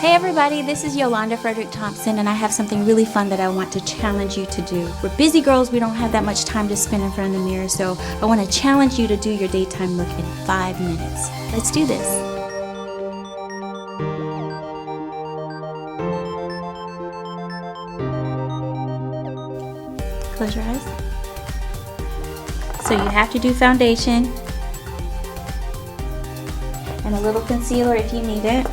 Hey everybody, this is Yolonda Frederick-THOMPSON, and I have something really fun that I want to challenge you to do. We're busy girls, we don't have that much time to spend in front of the mirror, so I want to challenge you to do your daytime look in 5 minutes. Let's do this. Close your eyes. So you have to do foundation and a little concealer if you need it.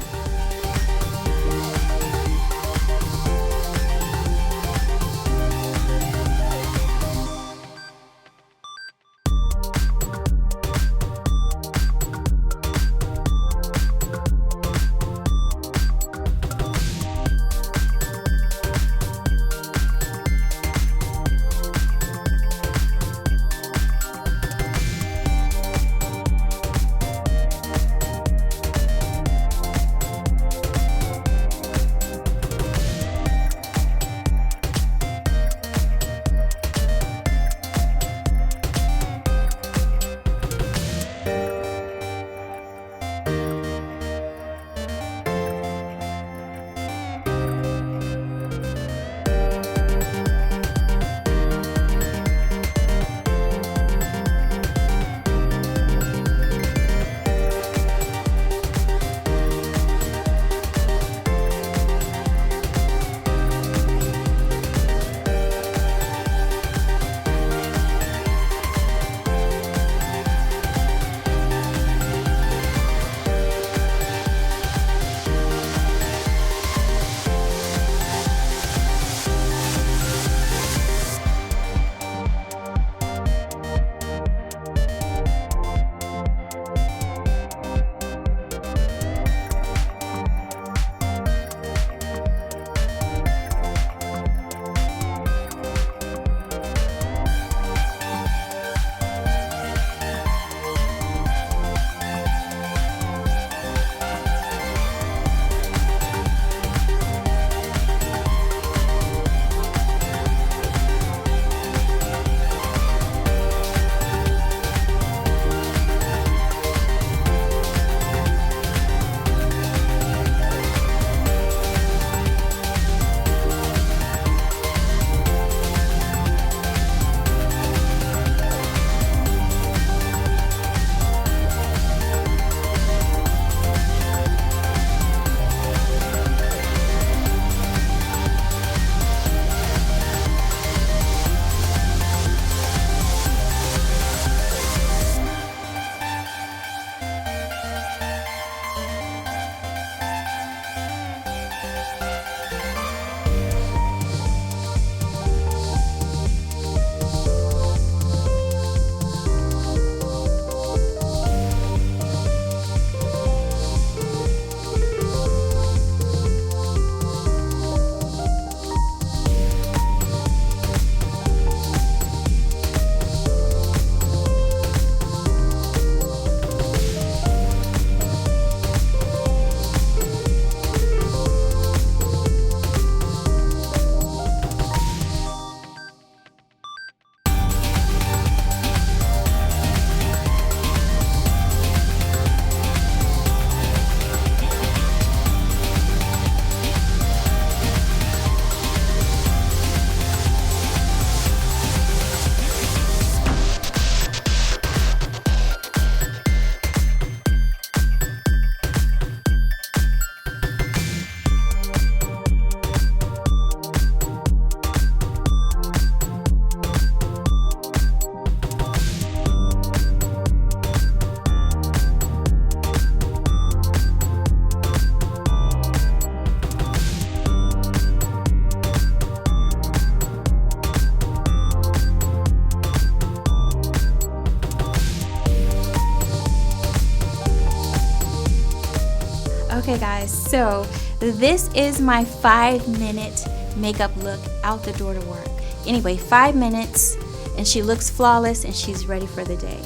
Okay guys, so this is my 5-minute makeup look out the door to work. Anyway, 5 minutes and she looks flawless and she's ready for the day.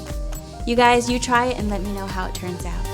You guys, you try it and let me know how it turns out.